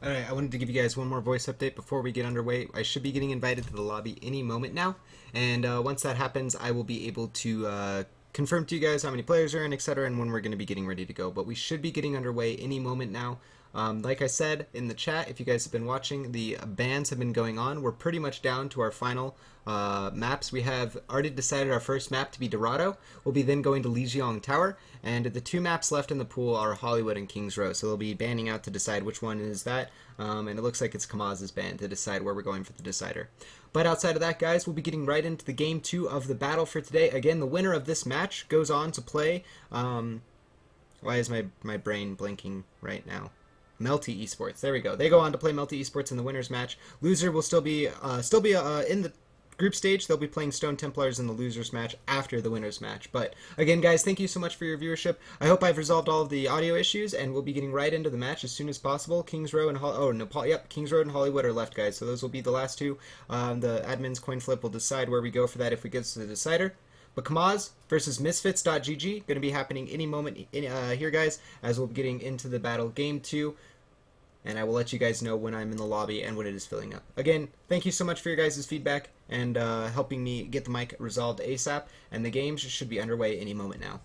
Alright, I wanted to give you guys one more voice update before we get underway. I should be getting invited to the lobby any moment now, and once that happens, I will be able to confirm to you guys how many players are in, etc., and when we're going to be getting ready to go. But we should be getting underway any moment now. Like I said in the chat, if you guys have been watching, the bans have been going on. We're pretty much down to our final maps. We have already decided our first map to be Dorado. We'll be then going to Lijiang Tower, and the two maps left in the pool are Hollywood and Kings Row, so they'll be banning out to decide which one is that, and it looks like it's Kamaz's ban to decide where we're going for the decider. But outside of that, guys, we'll be getting right into the game 2 of the battle for today. Again, the winner of this match goes on to play, why is my brain blinking right now? Melty Esports. There we go. They go on to play Melty Esports in the winners match. Loser will still be in the group stage. They'll be playing Stone Templars in the losers match after the winners match. But again, guys, thank you so much for your viewership. I hope I've resolved all of the audio issues, and we'll be getting right into the match as soon as possible. Kings Row and Kings Road and Hollywood are left, guys. So those will be the last two. The admin's coin flip will decide where we go for that if we get to the decider. But Kamaz versus Misfits.gg going to be happening any moment here, guys, as we'll be getting into the battle game 2. And I will let you guys know when I'm in the lobby and when it is filling up. Again, thank you so much for your guys' feedback and helping me get the mic resolved ASAP. And the games should be underway any moment now.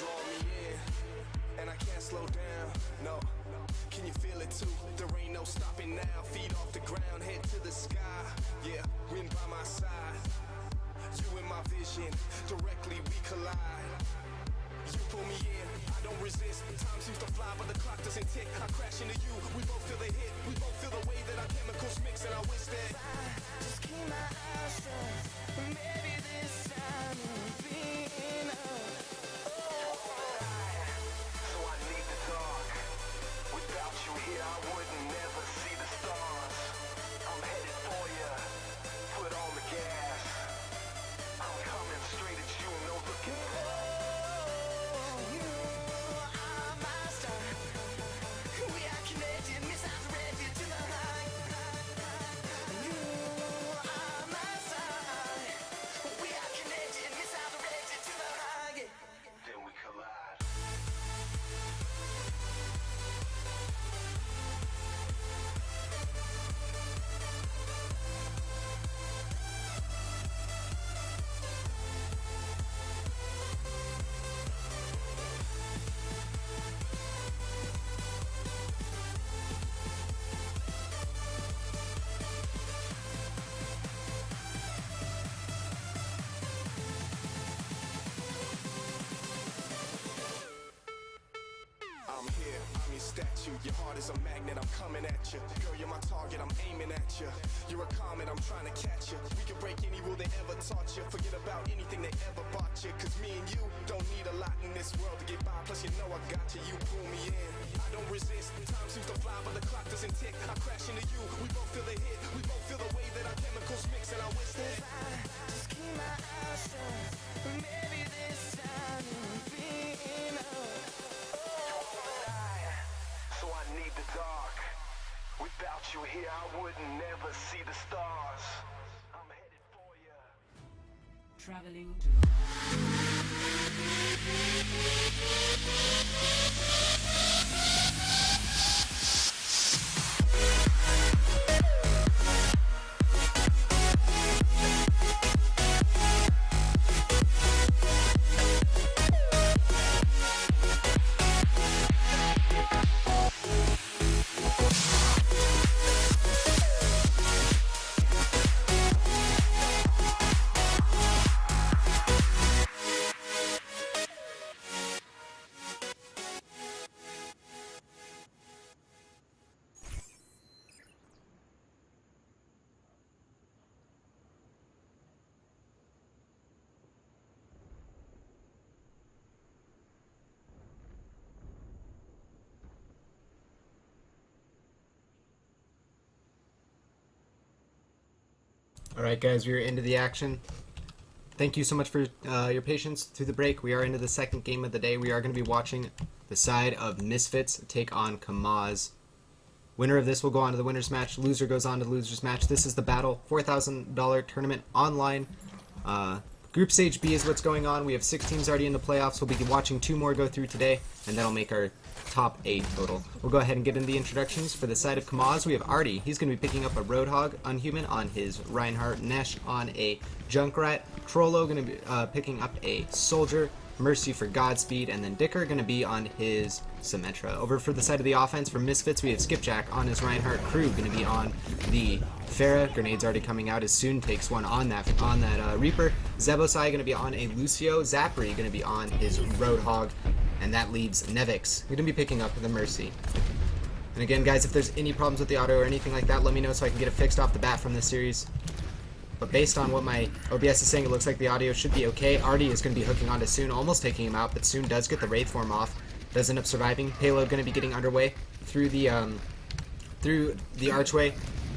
draw me in, and I can't slow down, no. Can you feel it too? There ain't no stopping now. Feet off the ground, head to the sky. Yeah, wind by my side. You in my vision, directly we collide. You pull me in, I don't resist. Time seems to fly, but the clock doesn't tick. I crash into you, we both feel the hit. We both feel the way that our chemicals mix, and I wish that I just keep my eyes shut. Maybe this time it'll be enough. So I need the dark. Without you here, I wouldn't never see the stars. I'm headed for you. Put on the gas. I'm coming straight at you, no looking back. You are my star. We are connected, missiles ready to the high. You are my star. We are connected, missiles ready to the high. Then we collide. I'm here, I'm your statue. Your heart is a magnet, I'm coming at you. Girl, you're my target, I'm aiming at you. You're a comet, I'm trying to catch you. We can break any rule they ever taught you. Forget about anything they ever bought you. Cause me and you don't need a lot in this world to get by. Plus you know I got you, you pull me in. I don't resist, time seems to fly, but the clock doesn't tick. I crash into you, we both feel the hit. We both feel the way that our chemicals mix. And I wish that if I just keep my eyes shut, maybe this time it'll be enough. So I need the dark. Without you here, I wouldn't never see the stars. I'm headed for you. Traveling to Alright guys, we are into the action. Thank you so much for your patience through the break. We are into the second game of the day. We are going to be watching the side of Misfits take on Kamaz. Winner of this will go on to the winner's match. Loser goes on to the loser's match. This is the battle. $4,000 tournament online. Group Stage B is what's going on. We have 6 teams already in the playoffs. We'll be watching 2 more go through today, and that'll make our top 8 total. We'll go ahead and get into the introductions. For the side of Kamaz, we have Artie. He's going to be picking up a Roadhog Unhuman on his Reinhardt, Nesh on a Junkrat, Trollo going to be picking up a Soldier, Mercy for Godspeed, and then Dicker going to be on his Symmetra. Over for the side of the offense, for Misfits, we have Skipjack on his Reinhardt, Crew going to be on the Pharah. Grenade's already coming out as soon takes one on that Reaper. Zebosai going to be on a Lucio, Zapri going to be on his Roadhog, and that leaves Nevix going to be picking up the Mercy. And again, guys, if there's any problems with the audio or anything like that, let me know so I can get it fixed off the bat from this series. But based on what my OBS is saying, it looks like the audio should be okay. Artie is going to be hooking onto Soon, almost taking him out, but Soon does get the Wraith form off. Does end up surviving. Payload going to be getting underway through the archway,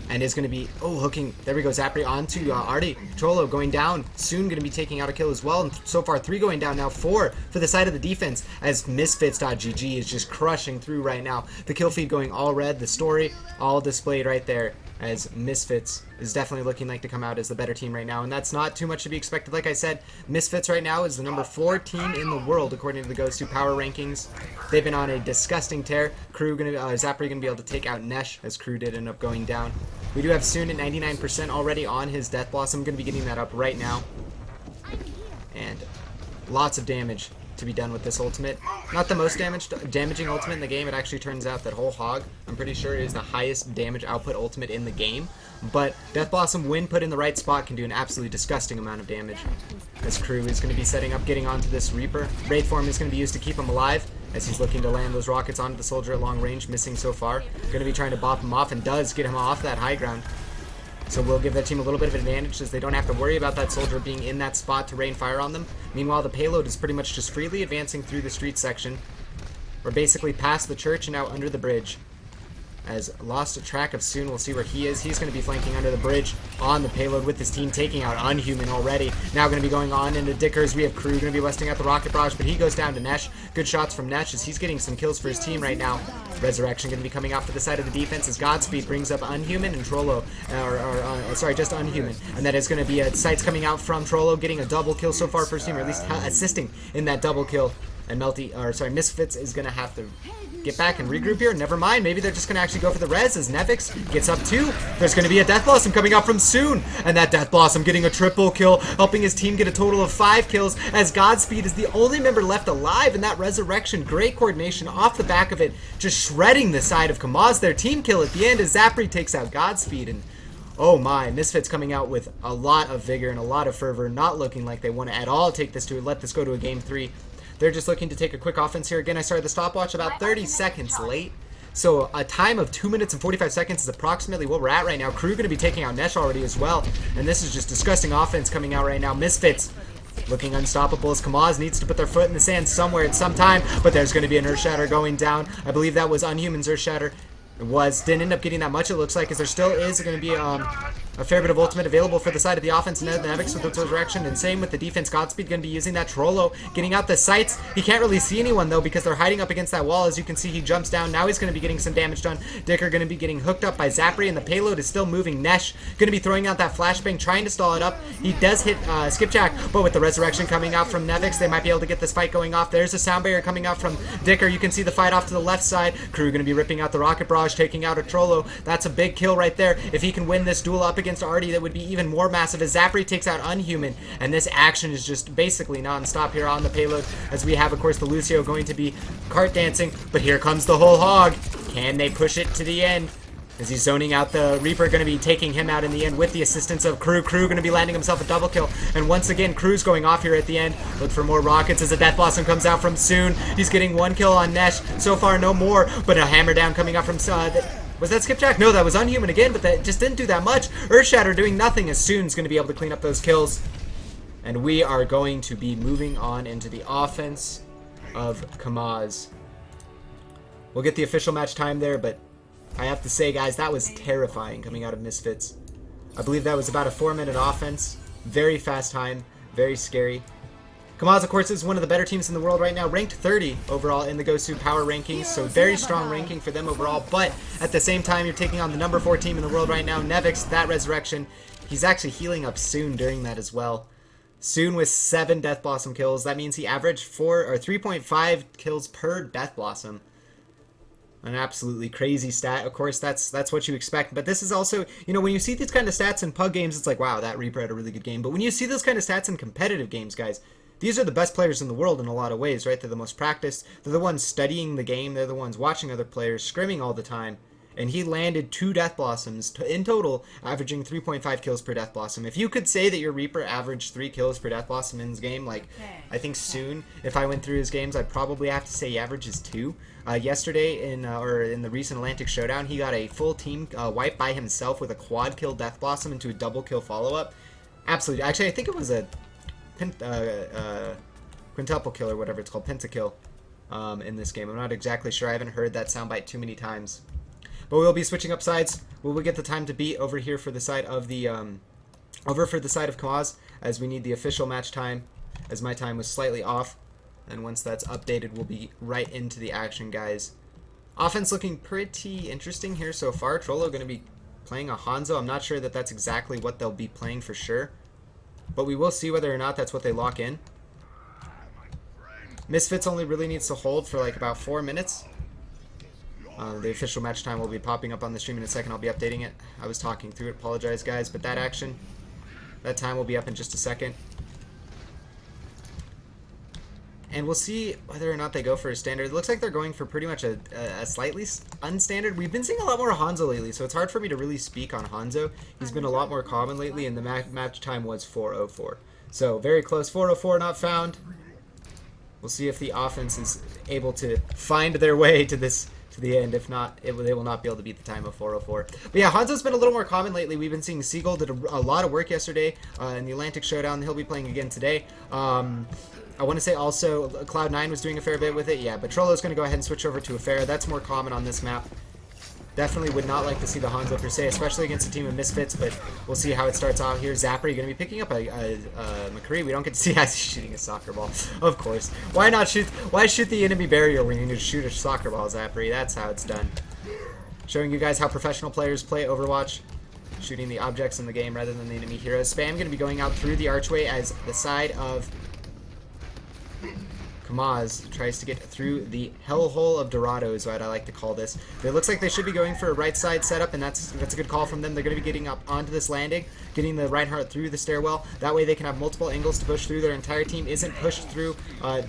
and is going to be, hooking, there we go, Zapri onto Artie. Trollo going down, Soon going to be taking out a kill as well, and so far 3 going down, now 4 for the side of the defense, as Misfits.gg is just crushing through right now. The kill feed going all red, the story all displayed right there, as Misfits is definitely looking like to come out as the better team right now, and that's not too much to be expected. Like I said, Misfits right now is the number 4 team in the world according to the Goes to Power Rankings. They've been on a disgusting tear. Zapri gonna be able to take out Nesh, as Crew did end up going down. We do have Soon at 99% already on his Death Blossom. Gonna be getting that up right now, and lots of damage to be done with this ultimate. Not the most damaging ultimate in the game. It actually turns out that Whole Hog, I'm pretty sure, is the highest damage output ultimate in the game. But Death Blossom, when put in the right spot, can do an absolutely disgusting amount of damage. This crew is going to be setting up, getting onto this Reaper. Wraith Form is going to be used to keep him alive, as he's looking to land those rockets onto the soldier at long range, missing so far. Going to be trying to bop him off, and does get him off that high ground. So we'll give that team a little bit of advantage, as they don't have to worry about that soldier being in that spot to rain fire on them. Meanwhile, the payload is pretty much just freely advancing through the street section. We're basically past the church and now under the bridge. As lost track of Soon, we'll see where he is. He's going to be flanking under the bridge on the payload with his team, taking out Unhuman already. Now going to be going on into Dickers. We have Crew going to be westing out the rocket barrage, but he goes down to Nesh. Good shots from Nesh as he's getting some kills for his team right now. Resurrection going to be coming out for the side of the defense as Godspeed brings up Unhuman and Trollo, sorry, just Unhuman. And that is going to be sights coming out from Trollo, getting a double kill so far for his team, or at least assisting in that double kill. And Misfits is going to have to get back and regroup here. Never mind. Maybe they're just going to actually go for the res as Nevix gets up 2. There's going to be a Death Blossom coming out from Soon. And that Death Blossom getting a triple kill, helping his team get a total of 5 kills as Godspeed is the only member left alive. And that Resurrection, great coordination off the back of it, just shredding the side of Kamaz. Their team kill at the end as Zapri takes out Godspeed. And oh my, Misfits coming out with a lot of vigor and a lot of fervor, not looking like they want to at all take this to let this go to a game 3. They're just looking to take a quick offense here. Again, I started the stopwatch about 30 seconds late. So a time of 2 minutes and 45 seconds is approximately what we're at right now. Crew going to be taking out Nesh already as well. And this is just disgusting offense coming out right now. Misfits looking unstoppable as Kamaz needs to put their foot in the sand somewhere at some time. But there's going to be an Earth Shatter going down. I believe that was Unhuman's Earth Shatter. Didn't end up getting that much, it looks like, as there still is going to be a fair bit of ultimate available for the side of the offense. Nevix with the resurrection, and same with the defense. Godspeed going to be using that. Trollo getting out the sights. He can't really see anyone though because they're hiding up against that wall. As you can see, he jumps down. Now he's going to be getting some damage done. Dicker going to be getting hooked up by Zapri, and the payload is still moving. Nesh going to be throwing out that flashbang, trying to stall it up. He does hit Skipjack, but with the resurrection coming out from Nevix, they might be able to get this fight going off. There's a sound barrier coming out from Dicker. You can see the fight off to the left side. Crew going to be ripping out the rocket barrage, taking out a Trollo. That's a big kill right there. If he can win this duel up against Artie, that would be even more massive as Zapri takes out Unhuman. And this action is just basically non-stop here on the payload, as we have, of course, the Lucio going to be cart dancing. But here comes the Whole Hog. Can they push it to the end? As he's zoning out the Reaper, going to be taking him out in the end with the assistance of Crew. Crew going to be landing himself a double kill. And once again, Crew's going off here at the end. Look for more rockets as a Death Blossom comes out from Soon. He's getting 1 kill on Nesh. So far, no more. But a hammer down coming out from... was that Skipjack? No, that was Unhuman again, but that just didn't do that much. Earthshatter doing nothing as Soon's going to be able to clean up those kills. And we are going to be moving on into the offense of Kamaz. We'll get the official match time there, but I have to say, guys, that was terrifying coming out of Misfits. I believe that was about a 4-minute offense. Very fast time. Very scary. Kamaz, of course, is one of the better teams in the world right now, ranked 30 overall in the GoSu Power Rankings, so very strong ranking for them overall, but at the same time, you're taking on the number 4 team in the world right now, Nevix, that Resurrection. He's actually healing up Soon during that as well. Soon with 7 Death Blossom kills. That means he averaged 3.5 kills per Death Blossom. An absolutely crazy stat. Of course, that's what you expect. But this is also, you know, when you see these kind of stats in pug games, it's like, wow, that Reaper had a really good game. But when you see those kind of stats in competitive games, guys, these are the best players in the world in a lot of ways, right? They're the most practiced. They're the ones studying the game. They're the ones watching other players, scrimming all the time. And he landed 2 Death Blossoms in total, averaging 3.5 kills per Death Blossom. If you could say that your Reaper averaged 3 kills per Death Blossom in his game, like, I think Soon, if I went through his games, I'd probably have to say he averages 2. Yesterday, in the recent Atlantic Showdown, he got a full team wipe by himself with a quad kill Death Blossom into a double kill follow-up. Absolutely. Actually, I think it was a quintuple kill or whatever it's called, pentakill, in this game. I'm not exactly sure. I haven't heard that soundbite too many times. But we'll be switching up sides. We will get the time to beat over here for the side of the Kamaz, as we need the official match time, as my time was slightly off. And once that's updated, we'll be right into the action, guys. Offense looking pretty interesting here so far. Trollo going to be playing a Hanzo. I'm not sure that that's exactly what they'll be playing for sure, but we will see whether or not that's what they lock in. Misfits only really needs to hold for like about 4 minutes. The official match time will be popping up on the stream in a second. I'll be updating it. I was talking through it. Apologize, guys. But that time will be up in just a second. and we'll see whether or not they go for a standard. It looks like they're going for pretty much a slightly unstandard. We've been seeing a lot more Hanzo lately, so it's hard for me to really speak on Hanzo. He's been a lot more common lately, and the match time was 4:04. So very close. 4:04 not found. We'll see if the offense is able to find their way to the end. If not, they will not be able to beat the time of 4:04. But yeah, Hanzo's been a little more common lately. We've been seeing Seagull did a lot of work yesterday in the Atlantic Showdown. He'll be playing again today. I want to say also Cloud9 was doing a fair bit with it. Yeah, but Trollo's going to go ahead and switch over to a Pharah. That's more common on this map. Definitely would not like to see the Hanzo per se, especially against a team of Misfits, but we'll see how it starts out here. Zappery going to be picking up a McCree. We don't get to see as he's shooting a soccer ball. Of course. Why not shoot? Why shoot the enemy barrier when you can just shoot a soccer ball, Zappery? That's how it's done. Showing you guys how professional players play Overwatch. Shooting the objects in the game rather than the enemy heroes. Spam going to be going out through the archway as the side of Kamaz tries to get through the hellhole of Dorado is what I like to call this. But it looks like they should be going for a right side setup, and that's a good call from them. They're going to be getting up onto this landing, getting the Reinhardt through the stairwell. That way they can have multiple angles to push through. Their entire team isn't pushed through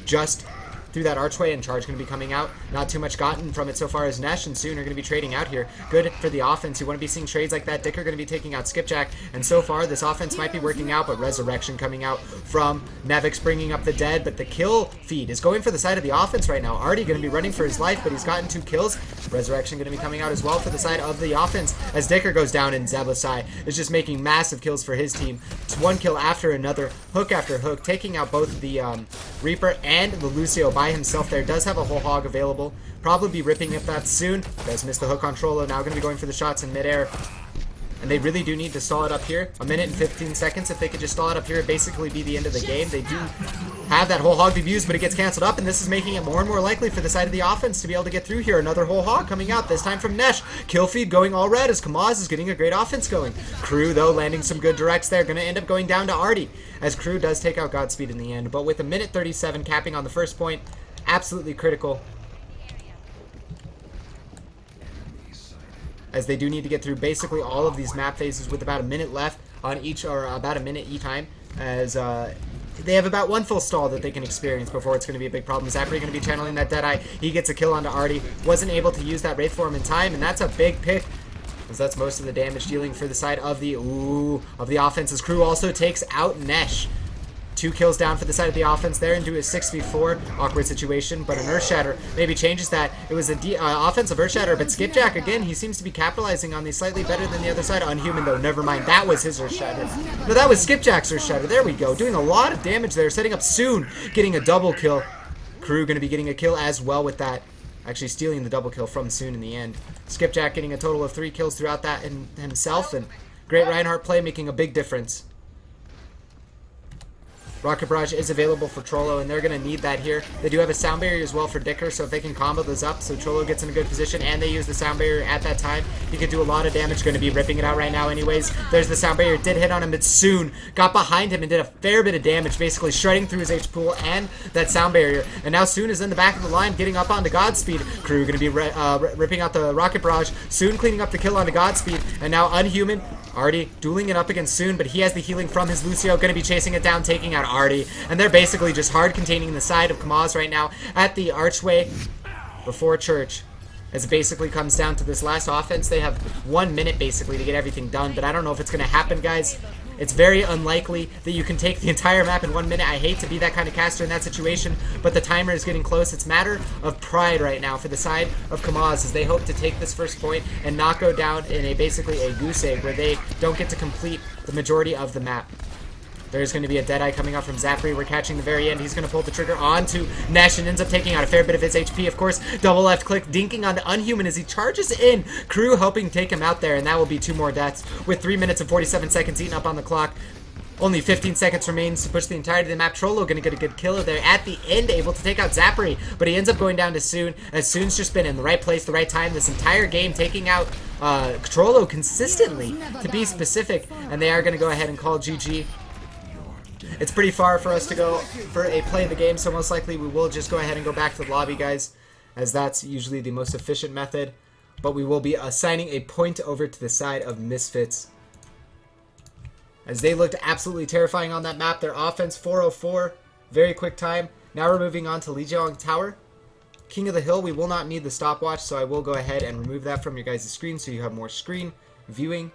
just through that archway, and Charge going to be coming out. Not too much gotten from it so far as Nesh and Soon are going to be trading out here. Good for the offense. You want to be seeing trades like that. Dicker going to be taking out Skipjack, and so far this offense might be working out, but Resurrection coming out from Nevix bringing up the dead, but the kill feed is going for the side of the offense right now. Artie going to be running for his life, but he's gotten 2 kills. Resurrection going to be coming out as well for the side of the offense as Dicker goes down, and Zebasai is just making massive kills for his team. It's one kill after another, hook after hook, taking out both the Reaper and the Lucio by himself there. Does have a whole hog available. Probably be ripping if that soon. Does miss the hook on Trollo. Now going to be going for the shots in midair. And they really do need to stall it up here. 1 minute and 15 seconds. If they could just stall it up here, it'd basically be the end of the game. They do have that whole hog to use, but it gets canceled up, and this is making it more and more likely for the side of the offense to be able to get through here. Another whole hog coming out, this time from Nesh. Kill feed going all red as Kamaz is getting a great offense going. Crew, though, landing some good directs there. Going to end up going down to Artie, as Crew does take out Godspeed in the end. But with 1 minute 37 capping on the first point, absolutely critical, as they do need to get through basically all of these map phases with about a minute left on each, or about a minute each time, as they have about 1 full stall that they can experience before it's going to be a big problem. Zappery going to be channeling that Deadeye. He gets a kill onto Artie. Wasn't able to use that Wraith form in time, and that's a big pick, as that's most of the damage dealing for the side of the offense's Crew. Also takes out Nesh. 2 kills down for the side of the offense there into a 6v4 awkward situation, but an Earthshatter maybe changes that. It was a offensive Earthshatter, but Skipjack again, he seems to be capitalizing on these slightly better than the other side. Unhuman though, never mind, that was his Earthshatter. No, that was Skipjack's Earthshatter. There we go, doing a lot of damage there, setting up Soon, getting a double kill. Crew going to be getting a kill as well with that, actually stealing the double kill from Soon in the end. Skipjack getting a total of 3 kills throughout that himself, and great Reinhardt play making a big difference. Rocket Barrage is available for Trollo, and they're going to need that here. They do have a sound barrier as well for Dicker, so if they can combo those up, so Trollo gets in a good position, and they use the sound barrier at that time, he could do a lot of damage. Going to be ripping it out right now anyways. There's the sound barrier, did hit on him, but Soon got behind him and did a fair bit of damage, basically shredding through his H pool and that sound barrier. And now Soon is in the back of the line, getting up onto Godspeed. Crew going to be ripping out the Rocket Barrage. Soon cleaning up the kill onto Godspeed, and now Unhuman Artie dueling it up against Soon, but he has the healing from his Lucio, going to be chasing it down, taking out Artie. And they're basically just hard containing the side of Kamaz right now at the archway before church. As it basically comes down to this last offense, they have 1 minute basically to get everything done, but I don't know if it's going to happen, guys. It's very unlikely that you can take the entire map in 1 minute. I hate to be that kind of caster in that situation, but the timer is getting close. It's a matter of pride right now for the side of Kamaz, as they hope to take this first point and not go down in basically a goose egg where they don't get to complete the majority of the map. There's going to be a Deadeye coming out from Zappery. We're catching the very end. He's going to pull the trigger onto Nesh and ends up taking out a fair bit of his HP. Of course, double left click, dinking onto Unhuman as he charges in. Crew helping take him out there, and that will be 2 more deaths with 3 minutes and 47 seconds eaten up on the clock. Only 15 seconds remains to push the entirety of the map. Trollo going to get a good kill there at the end, able to take out Zappery, but he ends up going down to Soon, as Soon's just been in the right place, the right time this entire game, taking out Trollo consistently, to be specific, and they are going to go ahead and call GG. It's pretty far for us to go for a play of the game, so most likely we will just go ahead and go back to the lobby, guys, as that's usually the most efficient method. But we will be assigning a point over to the side of Misfits, as they looked absolutely terrifying on that map. Their offense, 4:04, very quick time. Now we're moving on to Lijiang Tower. King of the Hill, we will not need the stopwatch, so I will go ahead and remove that from your guys' screen so you have more screen viewing.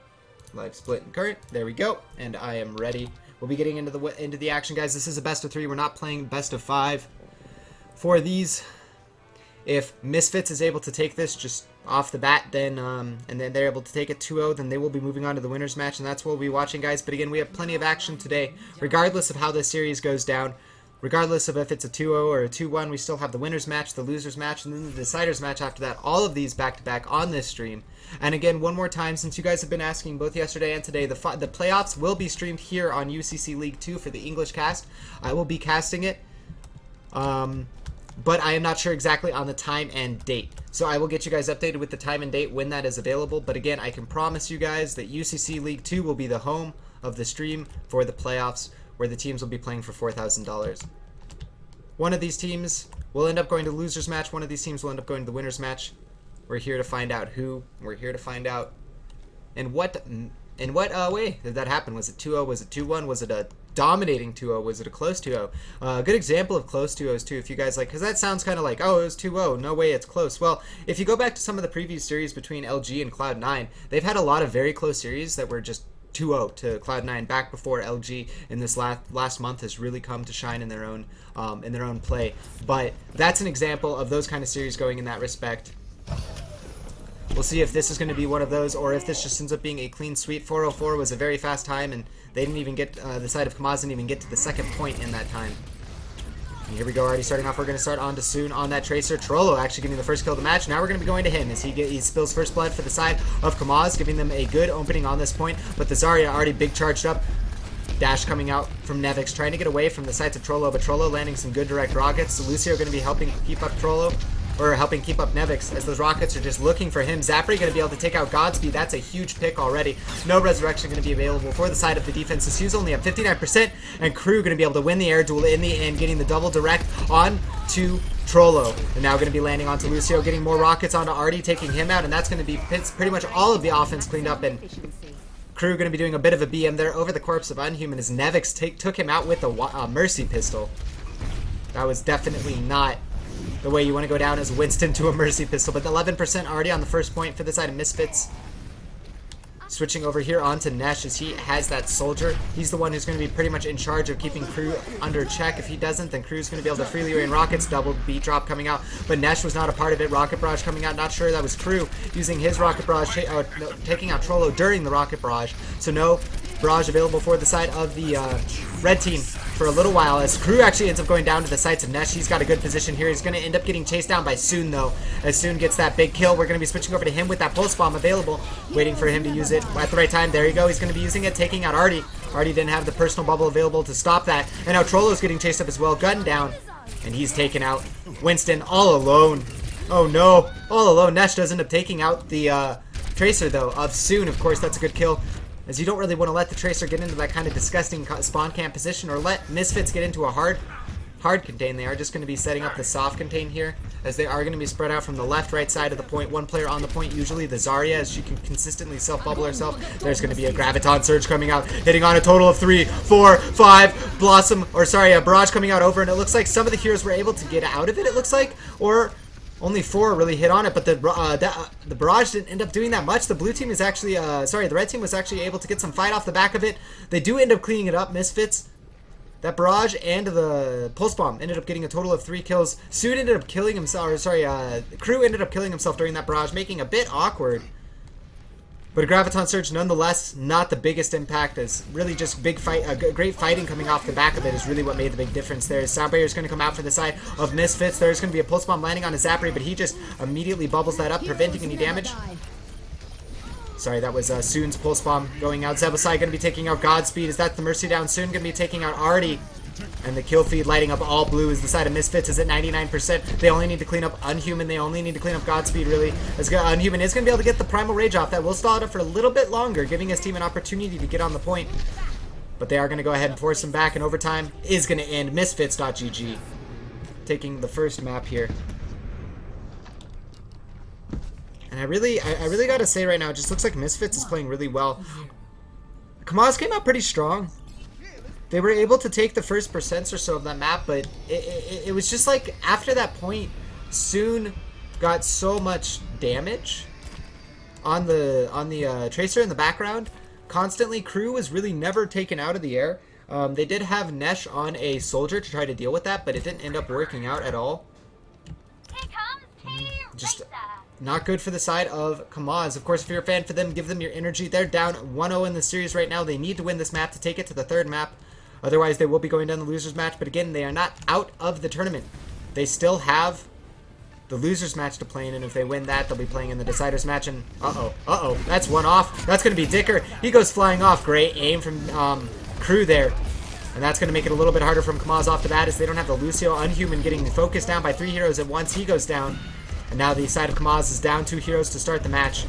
Live split and current. There we go. And I am ready. We'll be getting into the action, guys. This is a best of 3. We're not playing best of 5 for these. If Misfits is able to take this just off the bat, then and then they're able to take it 2-0, then they will be moving on to the winners match, and that's what we'll be watching, guys. But again, we have plenty of action today, regardless of how this series goes down. Regardless of if it's a 2-0 or a 2-1, we still have the winners match, the losers match, and then the deciders match after that. All of these back-to-back on this stream. And again, one more time, since you guys have been asking both yesterday and today, the playoffs will be streamed here on UCC League 2 for the English cast. I will be casting it, but I am not sure exactly on the time and date. So I will get you guys updated with the time and date when that is available. But again, I can promise you guys that UCC League 2 will be the home of the stream for the playoffs, where the teams will be playing for $4,000. One of these teams will end up going to the losers match. One of these teams will end up going to the winners match. We're here to find out who. We're here to find out in what way did that happen. Was it 2-0? Was it 2-1? Was it a dominating 2-0? Was it a close 2-0? A good example of close 2-0s too, if you guys like, because that sounds kind of like, oh, it was 2-0. No way, it's close. Well, if you go back to some of the previous series between LG and Cloud9, they've had a lot of very close series that were just 2-0 to Cloud9 back before LG in this last month has really come to shine in their own play. But that's an example of those kind of series going in that respect. We'll see if this is going to be one of those, or if this just ends up being a clean sweep. 4:04 was a very fast time, and they didn't even get the side of Kamaz didn't even get to the second point in that time. And here we go, already starting off. We're going to start on to Soon on that Tracer. Trollo actually getting the first kill of the match. Now we're going to be going to him as he spills first blood for the side of Kamaz, giving them a good opening on this point. But the Zarya already big charged up. Dash coming out from Nevix, trying to get away from the sights of Trollo, but Trollo landing some good direct rockets. So Lucio going to be helping keep up Trollo, or helping keep up Nevix, as those rockets are just looking for him. Zappri going to be able to take out Godspeed. That's a huge pick already. No resurrection going to be available for the side of the defense. Sue's only at 59%, and Crew going to be able to win the air duel in the end, getting the double direct on to Trollo. And now going to be landing onto Lucio, getting more rockets onto Artie, taking him out, and that's going to be pretty much all of the offense cleaned up. And Crew going to be doing a bit of a BM there over the corpse of Unhuman as Nevix took him out with a Mercy pistol. That was definitely not the way you want to go down as Winston to a Mercy pistol, but 11% already on the first point for the side of Misfits. Switching over here onto Nesh as he has that soldier. He's the one who's going to be pretty much in charge of keeping Crew under check. If he doesn't, then Crew's going to be able to freely rain rockets. Double beat drop coming out, but Nesh was not a part of it. Rocket barrage coming out. Not sure that was Crew using his rocket barrage, taking out Trollo during the rocket barrage. So no barrage available for the side of the red team for a little while, as Crew actually ends up going down to the sights of Nesh. He's got a good position here. He's going to end up getting chased down by Soon, though. As Soon gets that big kill, we're going to be switching over to him with that pulse bomb available, waiting for him to use it at the right time. There you go. He's going to be using it, taking out Artie. Artie didn't have the personal bubble available to stop that, and now Trollo's getting chased up as well, gunned down, and he's taken out. Winston all alone. Oh no, all alone. Nesh does end up taking out the Tracer, though, of Soon. Of course, that's a good kill, as you don't really want to let the Tracer get into that kind of disgusting spawn camp position, or let Misfits get into a hard contain. They are just going to be setting up the soft contain here, as they are going to be spread out from the left, right side of the point. One player on the point, usually the Zarya, as she can consistently self-bubble herself. There's going to be a Graviton Surge coming out, hitting on a total of 3, 4, 5, Blossom, or sorry, a Barrage coming out over, and it looks like some of the heroes were able to get out of it, it looks like, or only 4 really hit on it, but the Barrage didn't end up doing that much. The blue team is actually, the red team was actually able to get some fight off the back of it. They do end up cleaning it up, Misfits. That Barrage and the Pulse Bomb ended up getting a total of 3 kills. Soon ended up killing himself, or sorry, Crew ended up killing himself during that Barrage, making a bit awkward. But a Graviton Surge, nonetheless, not the biggest impact, as really just great fighting coming off the back of it is really what made the big difference there. Sound Barrier is going to come out for the side of Misfits. There's going to be a Pulse Bomb landing on a Zappri, but he just immediately bubbles that up, preventing any damage. Sorry, that was Soon's Pulse Bomb going out. Zebasai going to be taking out Godspeed. Is that the Mercy down? Soon going to be taking out Artie. And the kill feed lighting up all blue as the side of Misfits is at 99%. They only need to clean up Unhuman. They only need to clean up Godspeed, really. As Unhuman is going to be able to get the Primal Rage off. That will stall it up for a little bit longer, giving his team an opportunity to get on the point. But they are going to go ahead and force him back, and overtime is going to end. Misfits.gg taking the first map here. And I really got to say right now, it just looks like Misfits is playing really well. Kamaz came out pretty strong. they were able to take the first percents or so of that map, but it was just like after that point, Soon got so much damage on the Tracer in the background. Constantly, Crew was really never taken out of the air. They did have Nesh on a soldier to try to deal with that, but it didn't end up working out at all. Just not good for the side of Kamaz. Of course, if you're a fan for them, give them your energy. They're down 1-0 in the series right now. They need to win this map to take it to the third map. Otherwise, they will be going down the losers match. But again, they are not out of the tournament. They still have the losers match to play in, and if they win that, they'll be playing in the deciders match. And that's one off. That's going to be Dicker. He goes flying off. Great aim from Crew there. And that's going to make it a little bit harder from Kamaz off the bat, as they don't have the Lucio. Unhuman getting focused down by 3 heroes at once. He goes down. And now the side of Kamaz is down 2 heroes to start the match.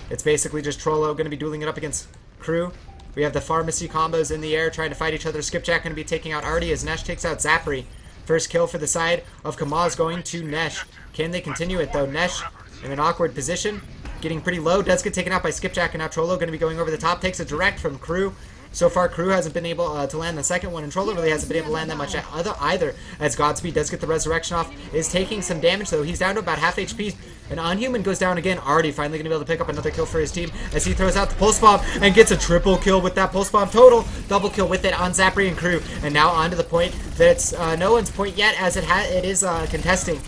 It's basically just Trollo going to be dueling it up against Crew. We have the Pharmacy combos in the air trying to fight each other. Skipjack going to be taking out Artie as Nesh takes out Zapri. First kill for the side of Kamaz going to Nesh. Can they continue it though? Nesh in an awkward position. Getting pretty low. Does get taken out by Skipjack, and now Trollo going to be going over the top. Takes a direct from Crew. So far, Crew hasn't been able to land the second one, and Trollo really hasn't been able to land that much either, as Godspeed does get the resurrection off. Is taking some damage, though. He's down to about half HP. And Unhuman goes down again. Artie finally going to be able to pick up another kill for his team as he throws out the pulse bomb and gets a triple kill with that pulse bomb. Total double kill with it on Zapri and Crew. And now on to the point that's no one's point yet, as it is contesting.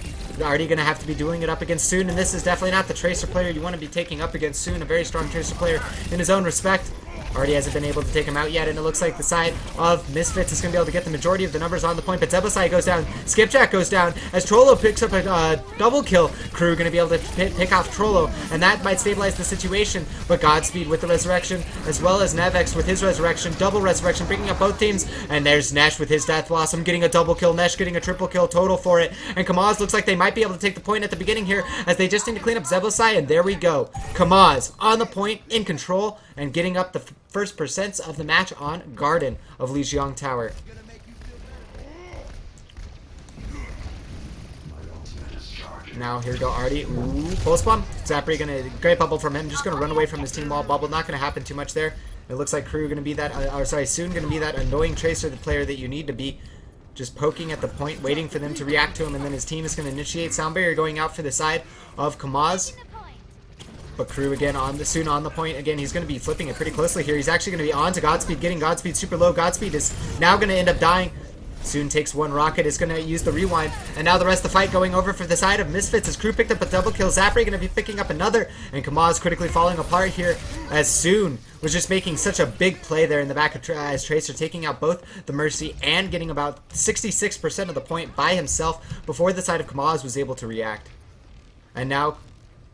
Artie going to have to be doing it up against Soon, and this is definitely not the Tracer player you want to be taking up against Soon, a very strong Tracer player in his own respect. Artie hasn't been able to take him out yet, and it looks like the side of Misfits is going to be able to get the majority of the numbers on the point, but Zebosai goes down, Skipjack goes down, as Trollo picks up a double kill. Crew going to be able to pick off Trollo, and that might stabilize the situation, but Godspeed with the resurrection, as well as Nevex with his resurrection, double resurrection, bringing up both teams, and there's Nesh with his Death Blossom, getting a double kill, Nesh getting a triple kill total for it, and Kamaz looks like they might be able to take the point at the beginning here, as they just need to clean up Zebosai, and there we go. Kamaz on the point, in control, and getting up the first percents of the match on Garden of Lijiang Tower. Now here we go Artie. Ooh, pulse bomb. Zapri gonna great bubble from him. Just gonna run away from his team wall bubble. Not gonna happen too much there. It looks like Crew gonna be that, Soon gonna be that annoying Tracer, the player that you need to be. Just poking at the point, waiting for them to react to him, and then his team is gonna initiate. Sound barrier going out for the side of Kamaz. But Crew again on the Soon on the point. Again, he's going to be flipping it pretty closely here. He's actually going to be on to Godspeed, getting Godspeed super low. Godspeed is now going to end up dying. Soon takes one rocket, is going to use the rewind. And now the rest of the fight going over for the side of Misfits. His Crew picked up a double kill. Zapri going to be picking up another. And Kamaz critically falling apart here, as Soon was just making such a big play there in the back of as Tracer, taking out both the Mercy and getting about 66% of the point by himself before the side of Kamaz was able to react. And now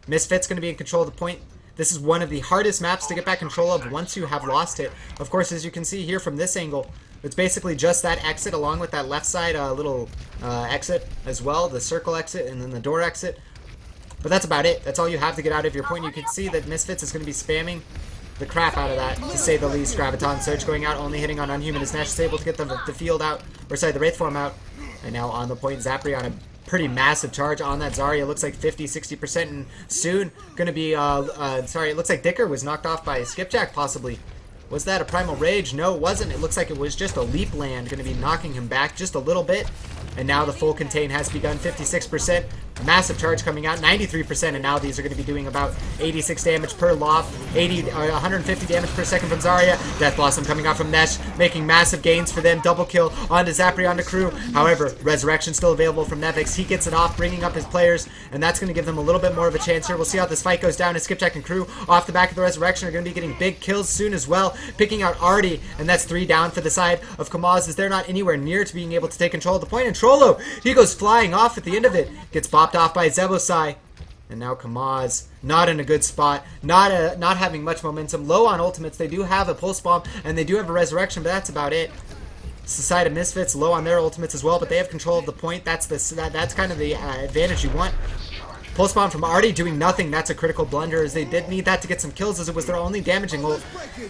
Misfits going to be in control of the point. This is one of the hardest maps to get back control of once you have lost it. Of course, as you can see here from this angle, it's basically just that exit along with that left side little exit as well, the circle exit and then the door exit. But that's about it. That's all you have to get out of your point. You can see that Misfits is going to be spamming the crap out of that, to say the least. Graviton Surge going out, only hitting on Unhuman, as Nash is able to get the field out, or sorry, the Wraith form out. And now on the point, Zapri on a pretty massive charge on that Zarya. Looks like 50-60%, and soon going to be sorry, it looks like Dicker was knocked off by Skipjack possibly. Was that a Primal Rage? No, it wasn't. It looks like it was just a Leap Land going to be knocking him back just a little bit. And now the full contain has begun. 56%. Massive charge coming out. 93%. And now these are going to be doing about 86 damage per loft. 150 damage per second from Zarya. Death Blossom coming out from Nesh, making massive gains for them. Double kill onto Zapri, onto Crew. However, Resurrection still available from Nevix. He gets it off, bringing up his players. And that's going to give them a little bit more of a chance here. We'll see how this fight goes down. And Skipjack and Crew off the back of the Resurrection are going to be getting big kills soon as well. Picking out Artie. And that's 3 down for the side of Kamaz, as they're not anywhere near to being able to take control of the point. And Trollo, he goes flying off at the end of it. Gets bopped off by Zebosai. And now Kamaz, not in a good spot. Not having much momentum. Low on ultimates. They do have a Pulse Bomb. And they do have a Resurrection, but that's about it. It's the side of Misfits, low on their ultimates as well, but they have control of the point. That's kind of the advantage you want. Pulse Bomb from Artie doing nothing. That's a critical blunder, as they did need that to get some kills, as it was their only damaging ult.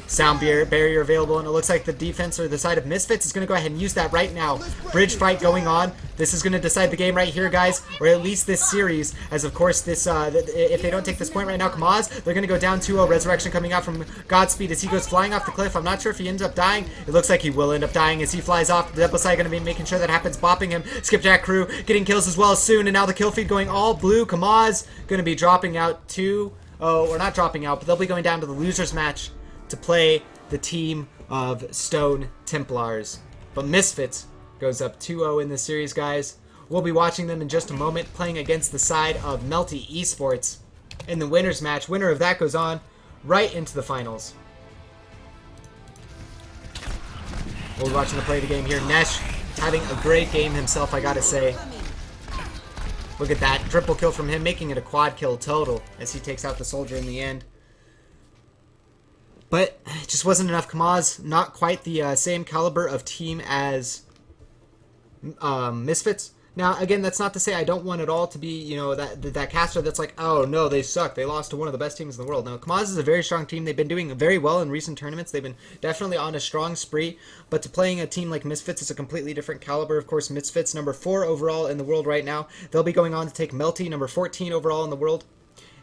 Sound barrier available, and it looks like the defense or the side of Misfits is going to go ahead and use that right now. Bridge fight going on. This is going to decide the game right here, guys, or at least this series, as of course this, if they don't take this point right now, Kamaz, they're going to go down 2-0. Resurrection coming out from Godspeed as he goes flying off the cliff. I'm not sure if he ends up dying. It looks like he will end up dying as he flies off. The double side going to be making sure that happens, bopping him. Skipjack crew getting kills as well soon, and now the kill feed going all blue. Kamaz going to be dropping out or not dropping out, but they'll be going down to the losers match to play the team of Stone Templars. But Misfits goes up 2-0 in this series, guys. We'll be watching them in just a moment, playing against the side of Melty Esports in the winners match. Winner of that goes on right into the finals. We'll be watching the play of the game here. Nesh having a great game himself, I gotta say. Look at that. Triple kill from him, making it a quad kill total as he takes out the soldier in the end. But it just wasn't enough. Kamaz, not quite the same caliber of team as Misfits. Now, again, that's not to say I don't want it all to be, you know, that caster that's like, oh, no, they suck. They lost to one of the best teams in the world. No, Kamaz is a very strong team. They've been doing very well in recent tournaments. They've been definitely on a strong spree. But to playing a team like Misfits is a completely different caliber. Of course, Misfits, number 4 overall in the world right now. They'll be going on to take Melty, number 14 overall in the world.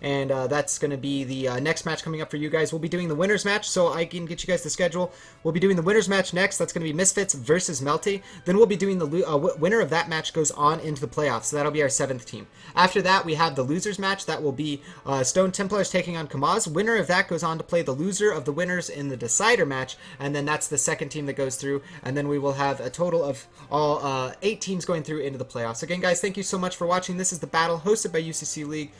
And that's going to be the next match coming up for you guys. We'll be doing the winners match, so I can get you guys the schedule. We'll be doing the winners match next. That's going to be Misfits versus Melty. Then we'll be doing the winner of that match goes on into the playoffs. So that'll be our 7th team. After that, we have the losers match. That will be Stone Templars taking on Kamaz. Winner of that goes on to play the loser of the winners in the decider match. And then that's the second team that goes through. And then we will have a total of all 8 teams going through into the playoffs. Again, guys, thank you so much for watching. This is the battle hosted by UCC League.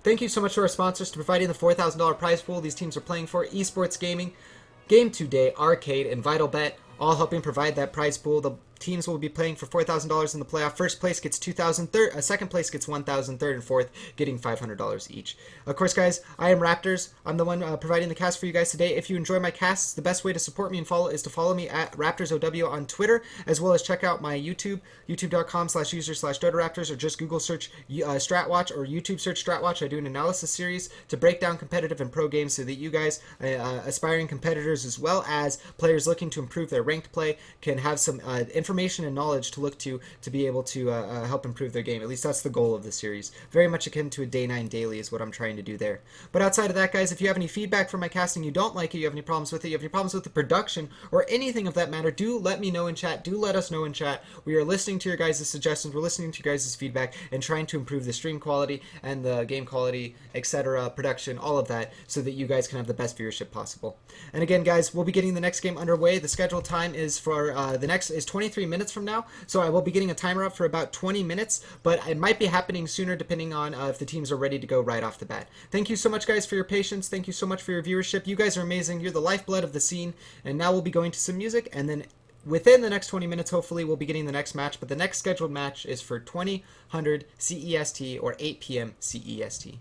Thank you so much to our sponsors to providing the $4,000 prize pool these teams are playing for: Esports Gaming, Game Today, Arcade, and Vital Bet, all helping provide that prize pool. The teams will be playing for $4,000 in the playoff. First place gets $2,000. Second place gets $1,000. Third and fourth getting $500 each. Of course, guys, I am Raptors. I'm the one providing the cast for you guys today. If you enjoy my casts, the best way to support me and follow is to follow me at RaptorsOW on Twitter, as well as check out my YouTube, youtube.com/user/DotaRaptors, or just Google search StratWatch or YouTube search StratWatch. I do an analysis series to break down competitive and pro games so that you guys, aspiring competitors as well as players looking to improve their ranked play, can have some information and knowledge to look to be able to help improve their game. At least that's the goal of the series. Very much akin to a Day 9 daily is what I'm trying to do there. But outside of that, guys, if you have any feedback from my casting, you don't like it, you have any problems with it, you have any problems with the production, or anything of that matter, do let me know in chat. Do let us know in chat. We are listening to your guys' suggestions, we're listening to your guys' feedback, and trying to improve the stream quality and the game quality, etc., production, all of that, so that you guys can have the best viewership possible. And again, guys, we'll be getting the next game underway. The scheduled time is for the next is 23 minutes from now, so I will be getting a timer up for about 20 minutes, but it might be happening sooner depending on if the teams are ready to go right off the bat. Thank you so much, guys, for your patience. Thank you so much for your viewership. You guys are amazing. You're the lifeblood of the scene. And now we'll be going to some music, and then within the next 20 minutes, hopefully, we'll be getting the next match. But the next scheduled match is for 2000 CEST or 8 p.m. CEST.